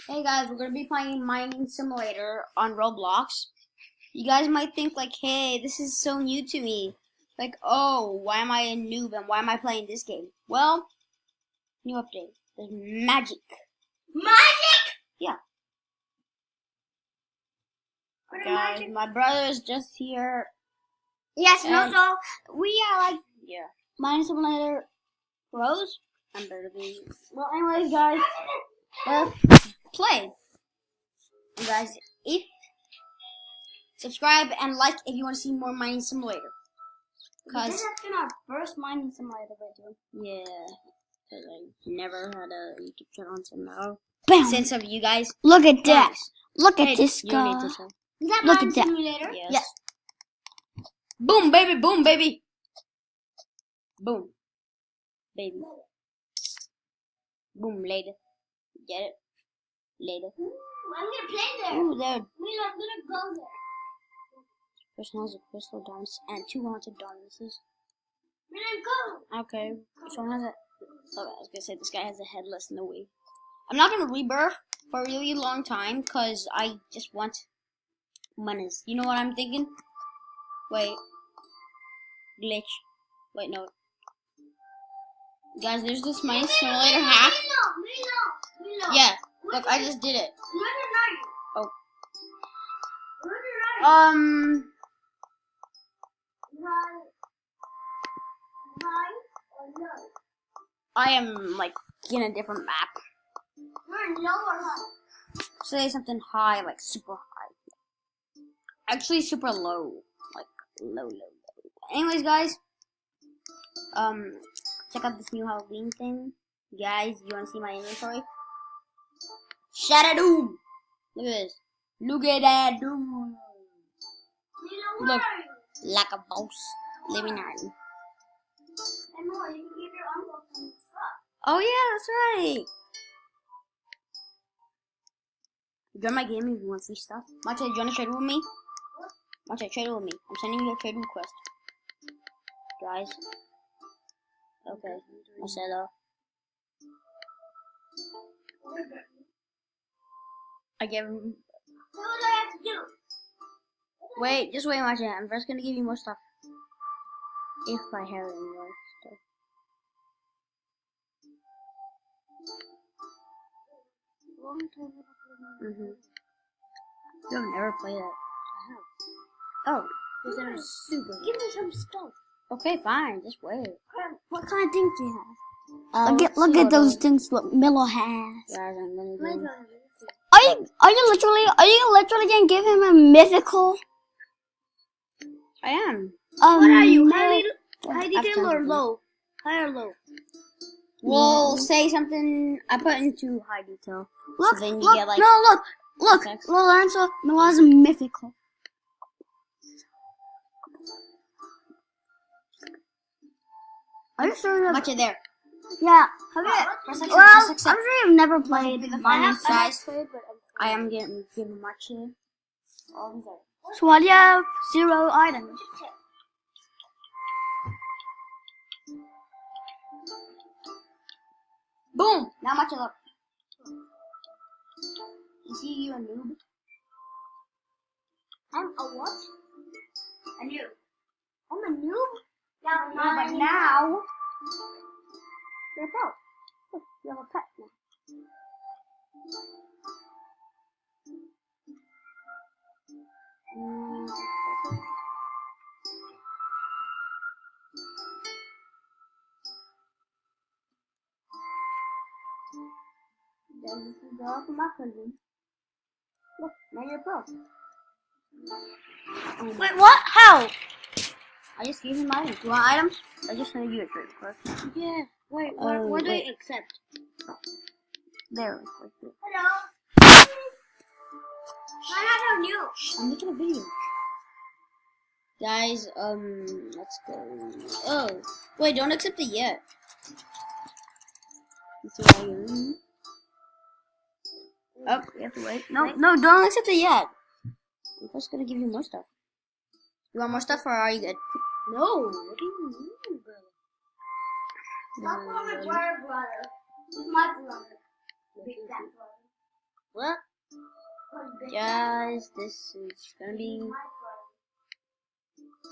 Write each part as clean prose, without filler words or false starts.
Hey guys, we're gonna be playing Mining Simulator on Roblox. You guys might think like, hey, this is so new to me. Like, oh, why am I a noob and why am I playing this game? Well, new update. There's magic. Magic? Yeah. What Guys, magic? my brother is just here. Yes, And- so we are like Yeah. Mining Simulator pros. I'm better than you. Well, anyways, guys, Play. You guys, if subscribe and like if you want to see more Mining Simulator. this has been our first Mining Simulator video. Yeah. Cause I never had a YouTube channel until now. Bam! Since of you guys. Look at that! Thanks. Look at Hey, this you guy. need to show. Is that Look Mining at that. Simulator? Yes. Yes. Boom, baby, boom, baby. Boom. Baby. Boom, later. Get it? Later. I'm gonna play there. Ooh, there. We're not gonna go there. Person has a crystal dance and 2 haunted dinosaurs. We're gonna go. Okay. Which one has it? Oh, I was gonna say this guy has a headless no way. I'm not gonna rebirth for a really long time because I just want monies. You know what I'm thinking? Wait. Glitch. Wait, no. Guys, there's this Mining Simulator hack. Milo. Yeah. Look, I just did it. Oh. I am like in a different map. We're lower high. Say something high, like super high. Actually, super low, like low. Anyways, guys, check out this new Halloween thing. Guys, you wanna see my inventory? Shadow! Look at this. Look at that, dude. Look, like a boss. Living on. Oh yeah, that's right. Join my game if you want free stuff. Macha, do you want to trade with me? Macha, trade with me. I'm sending you a trade request. Guys. Okay. I said I gave him. What do I have to do? Wait, just wait, Macha. I'm first gonna give you more stuff. If I have any more stuff. You have never played it. I have. Oh, because they're super. Give me some stuff. Okay, fine. Just wait. What kind of things do you have? Let's Look see at what those I- things what Milo has. Guys, I'm gonna do. Are you literally gonna give him a mythical? I am. What are you? High I've detail tons or of them. low? High or low? Well, say something. I put into high detail. Look, So then you look, get, like, look, effects. Lorenzo, Milo has a mythical. Are you sure? Much of there. Yeah. Have you? Press Well, accept, I'm press accept. sure you've never played. Be the I have size. played, but I am getting given much here. All these are. So what do you have? 0 items. Boom! Now much of look. You see, you a noob. I'm a what? A noob. I'm a noob? Yeah, No, but now you're a pro. Look, you have a pet now. Then this is all for my cousin. Look, now you're a pro. Wait, what? How? I just gave him items. You want items? I just sent you a trade request. Yeah. Wait, Oh, what do wait. I accept? There, like this. Hello. I have a new. I'm making a video. Guys, let's go. Oh, wait, don't accept it yet. Let's see how you. Oh, we have to wait. No, no, don't accept it yet. I'm first gonna give you more stuff. You want more stuff, or are you good? No. What do you mean, brother? Stop calling my brother. He's my brother. Big fat brother. What? Guys, this is gonna be.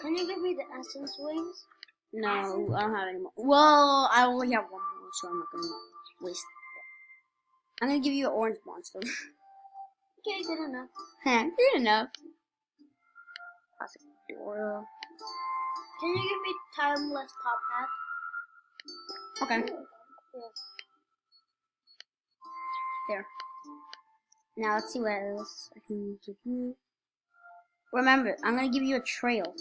Can you give me the essence wings? No, I don't have any more. Well, I only have one more, so I'm not gonna waste that. I'm gonna give you an orange monster. Okay, good enough. Good enough. Classic Dora. Can you give me timeless top hat? Okay. Yeah. There. Now let's see what else I can give you. Remember, I'm gonna give you a trail.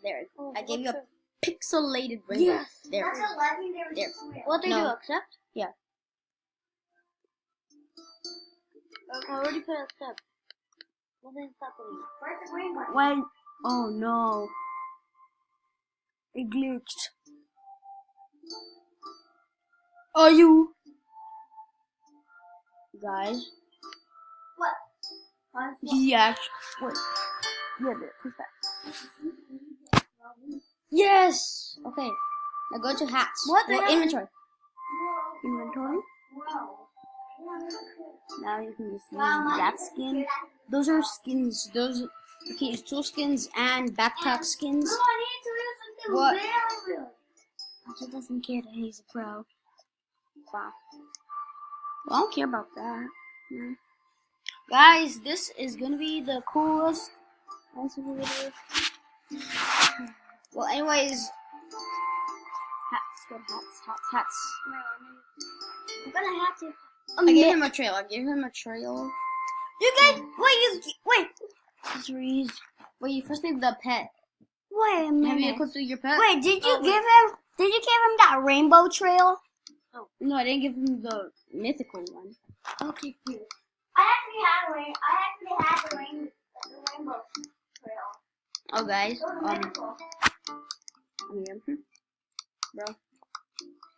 There. Oh, I gave you a what's pixelated rainbow. Yes. There. That's a legendary There. trail. What did No. you accept? Yeah. I already put accept. Nothing's happening. Where's the green one? When? Oh no. It glitched. Are you? Guys? What? Yeah. Wait. Yeah, there. Push that. Yes! Okay. Now go to hats. What the Well, hell? inventory. Inventory. Now you can just use that skin. Those are skins. Those you can use tool skins and backpack skins. No, I need to do something What? very good. He doesn't care that he's a pro. Wow. Well, I don't care about that. No. Guys, this is gonna be the coolest video. Well, anyways, hats, good hats. I'm gonna have to. I gave him a trail. I gave him a trail. You guys, wait. Accessories. Wait, you first need the pet. Wait a Have you minute. equipped with your pet? Wait, did you give him that rainbow trail? No, I didn't give him the mythical one. Okay, good. I actually had the rainbow trail. Oh, guys. It was mythical. Yeah. Bro.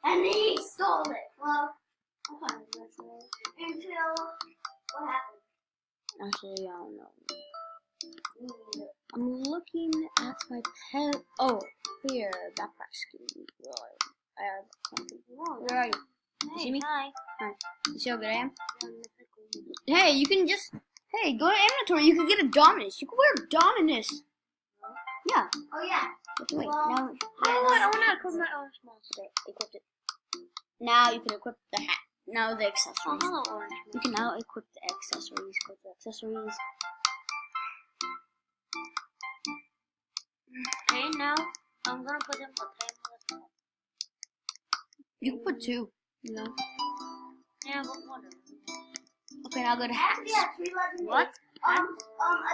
And then he stole it. Well, I'm fine with that trail. Until what happened? Actually, I don't know. I'm looking at my pet. Oh, here, backpack skin. Well, I have something. Where are you? You see me? Hi. You see how good I am? Hey, you can just. Hey, go to inventory. You can get a Dominus. You can wear Dominus. Yeah. Oh yeah. Wait, Well, now. I want to equip my orange monster. Equipped it. Now you can equip the hat. Now the Oh, accessories. hello, orange. You can now equip the accessories. Go to accessories. Okay, now I'm gonna put him a timeless. You can put two. You know. Yeah, but whatever. Okay, now go to hats. What? A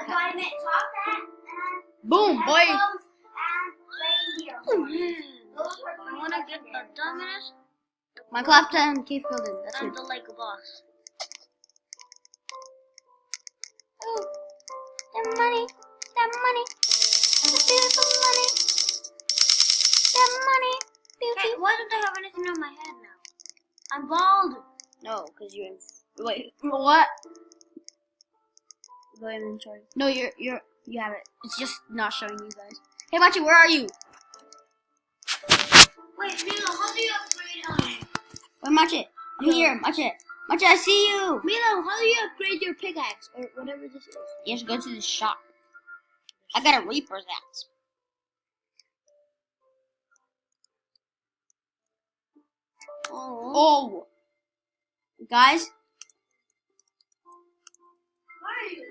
diamond top hat and Boom, boy. I wanna get the Dominus Minecraft and Cave Building. That's and it. the Lego boss. Oh, the money, the beautiful money, the money, Hey, why don't I have anything on my head now? I'm bald. No, because you're in. Wait, what? Go inventory. No, you have it. It's just not showing you guys. Hey, Machi, where are you? Wait, Milo, how do you upgrade Wait, Machi, I'm here. Machi, I see you. Milo, how do you upgrade your pickaxe or whatever this is? You have to go to the shop. I got a Reaper's axe. Oh, guys. Where are you?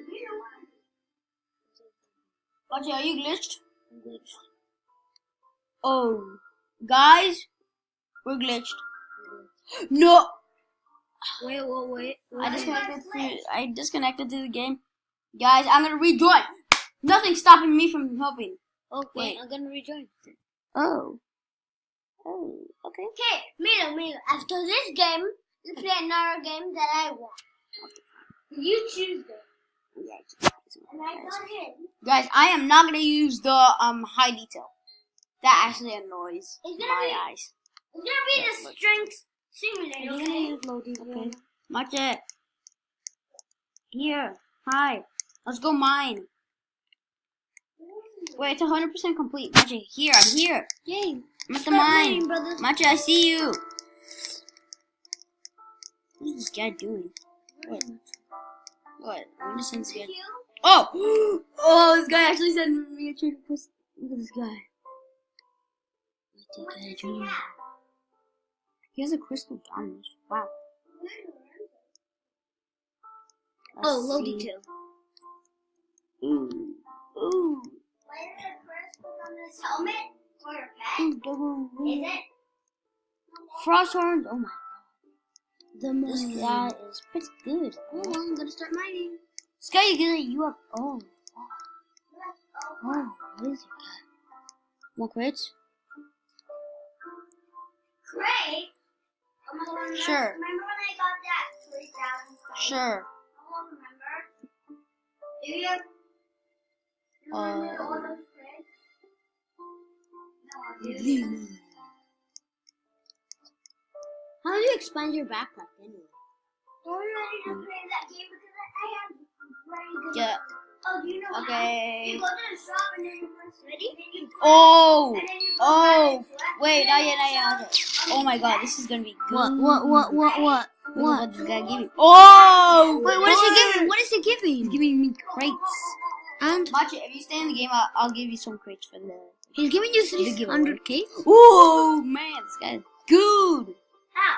Machi, are you glitched? I'm glitched. Oh, guys, we're glitched. No. Wait. I disconnected to the game. Guys, I'm gonna rejoin. Nothing's stopping me from helping. Okay, Wait. I'm gonna rejoin. Oh. Oh, okay. Okay, Milo, after this game, let's play another game that I want. You choose them. And I got it. Guys, I am not gonna use the high detail. That actually annoys It's gonna my eyes. It's gonna be the strength simulator. I'm gonna use low detail. Okay. Watch it. Here. Hi. Let's go mine. Wait, it's 100% complete. Machi, here, I'm here. Yay. I'm at the Start mine. mining, brothers. Machi, I see you. What's this guy doing? Wait. What? I'm just saying again. You? Oh! Oh, this guy actually sent me a trade request. Look at this guy. What does he have? He has a crystal diamond. Wow. Oh, low see. detail. Ooh. Ooh. Why is there crystals on this helmet for your pet? Ooh, double. Is it? Frost orange. Oh my god. This mine. guy is pretty good. Oh, I'm gonna start mining. This guy you get you have oh. Oh, what is it? More crates? Great. Sure. Remember when I got that 3,000 stars? Sure. I won't remember. Do you? Remember all those crates? No, I do. How do you expand your backpack anyway? Are we ready to play that game? Because I have very good. Yeah. Oh, do you know Okay. how? You go to the shop and then you press ready. And then you Oh. and then you Oh. right into it, Wait, and not then yet, not you yet. go Okay. on Oh my the god, back. this is gonna be good. What? Look at what this guy giving. Oh! Wait, what is he giving? What is he giving? He's giving me crates. And Watch it. If you stay in the game, I'll give you some crates for the. he's giving you The giveaway. 300k? Oh man, this guy's good. How?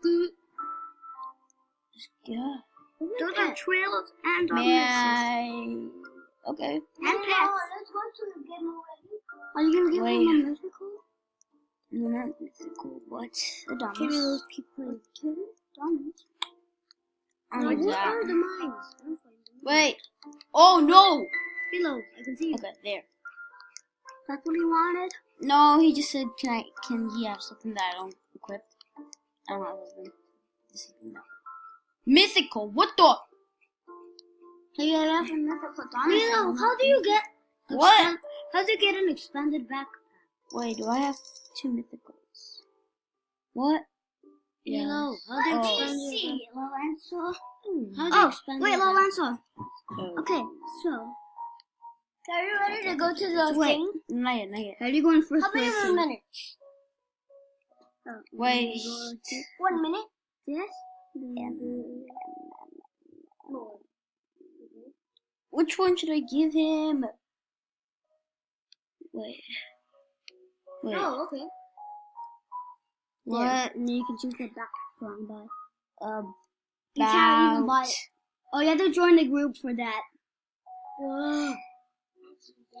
Good. Yeah. Those are trails and Man. Okay. and pets. Let's go to the giveaway. Are you gonna give Wait. him a mythical? No, not mythical. What? The Can dumbest. those people kill diamonds? Oh, What that. are the mines? I don't find them. Wait. Oh no. Below, I can see it. Okay, there. That's what he wanted. No, he just said, can he have something that I don't equip? I don't have something. This is no. Mythical. What the? Hey, I have a mythical diamond. Milo, how do you get? What? How do you get an expanded backpack? Wait, do I have 2 mythicals? What? Milo, how do you expand your Lorenzo? How do you Oh, expand wait, your Lorenzo. Okay, so. Are you ready to go to the thing? Not yet, not yet. How do you go in first How many person? more minutes? Wait. 1 minute? Yes. Which one should I give him? Wait. Wait. Oh, okay. What? Yeah, and then you can choose the background by. You About can't even buy it. Oh, you have to join the group for that. Whoa.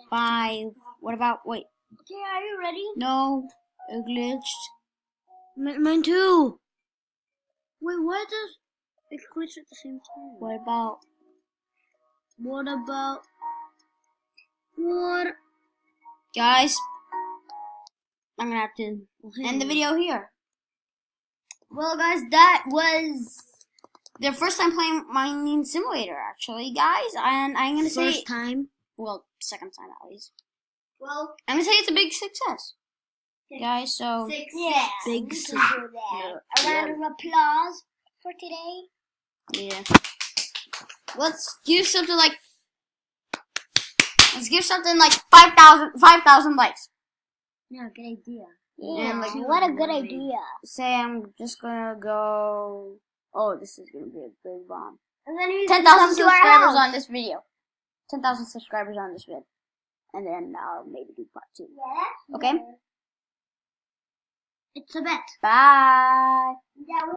5. What about, wait. Okay, are you ready? No. It glitched. Mine too. Wait, why does it glitch at the same time? What about? What? Guys, I'm gonna have to end the video here. Well, guys, that was their first time playing Mining Simulator, actually, guys. And I'm gonna say, First time? well, second time at least. Well, I'm gonna say it's a big success, guys. So yeah, big we can do that. A round of applause for today. yeah, let's give something like 5,000 likes. Yeah, good idea. Yeah, Yeah, like, what a good idea. Say I'm just gonna go. Oh, this is gonna be a big bomb. And then you 10,000 come to our subscribers house. on this video. 10,000 subscribers on this vid. And then I'll maybe do part 2. Yeah. Okay? It's a bet. Bye. Yeah.